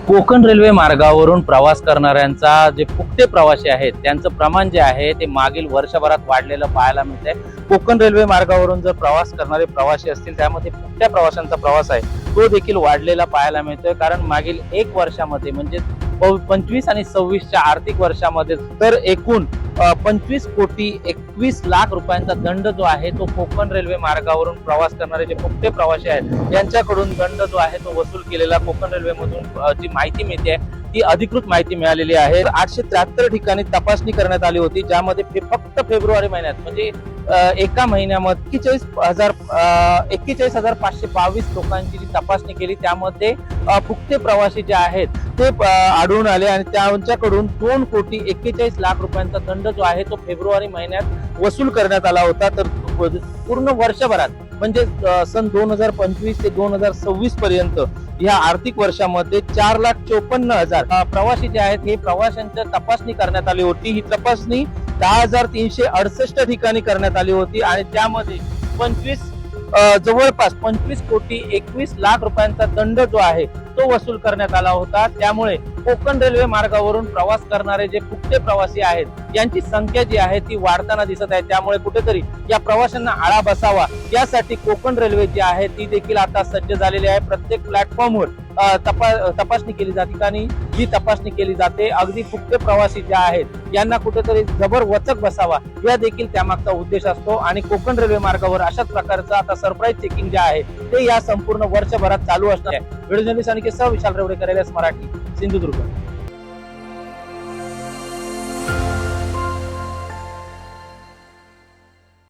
Konkan railway मार्गावरून प्रवास करणाऱ्यांचा जे फुकटे प्रवासी आहेत त्यांचं प्रमाण जे आहे ते मागील वर्षभरात वाढलेलं पाहायला मिळतंय। कोकण रेल्वे मार्गावरून जर प्रवास करणारे प्रवासी असतील त्यामध्ये फुकट्या प्रवाशांचा प्रवास आहे तो देखील वाढलेला पाहायला मिळतोय। कारण मागील एक वर्षामध्ये म्हणजे 25 आणि 26च्या आर्थिक वर्षामध्ये तर एकूण 25 कोटी 21 लाख रुपयांचा दंड जो आहे तो कोकण रेल्वे मार्गावरून प्रवास करणारे जे फुकटे प्रवासी आहेत यांच्याकडून दंड जो आहे तो वसूल केलेला कोकण रेल्वेमधून जी माहिती मिळते ती अधिकृत माहिती मिळालेली आहे। 873 ठिकाणी तपासणी करण्यात आली होती, ज्यामध्ये फक्त फेब्रुवारी महिन्यात म्हणजे एका महिन्यामध्ये 41,522 लोकांची जी तपासणी केली त्यामध्ये फुकटे प्रवासी जे आहेत ते आढळून आले आणि त्यांच्याकडून 2 कोटी 41 लाख रुपयांचा दंड जो आहे तो फेब्रुवारी महिन्यात वसूल करण्यात आला होता। तर पूर्ण वर्षभरात म्हणजे सन 2025 ते 2026 पर्यंत या आर्थिक वर्षामध्ये 4,54,000 प्रवासी जे आहेत हे प्रवाशांच्या तपासणी करण्यात आली होती। ही तपासणी 10,368 ठिकाणी करण्यात आली होती आणि त्यामध्ये जवळपास 25 कोटी 21 लाख रुपयांचा दंड जो आहे तो वसूल करण्यात आला होता। त्यामुळे कोकण रेल्वे मार्गावरून प्रवास करणारे जे फुकटे प्रवासी आहेत यांची संख्या जी आहे ती वाढताना दिसत आहे। त्यामुळे कुठेतरी या प्रवाशांना आळा बसावा यासाठी कोकण रेल्वे जी आहे ती देखील आता सज्ज झालेली आहे। प्रत्येक प्लॅटफॉर्मवर तपासणी केली जाते आणि ही तपासणी केली जाते। अगदी फुकटे प्रवासी जे आहेत यांना कुठेतरी जबर वचक बसावा या देखील त्यामागचा उद्देश असतो आणि कोकण रेल्वे मार्गावर अशाच प्रकारचं आता सरप्राईज चेकिंग जे आहे ते या संपूर्ण वर्षभरात चालू असणार आहे। व्हिडिओ जर्नलिस्ट आणि विशाल रेवडेकर, मराठी, सिंधुदुर्ग।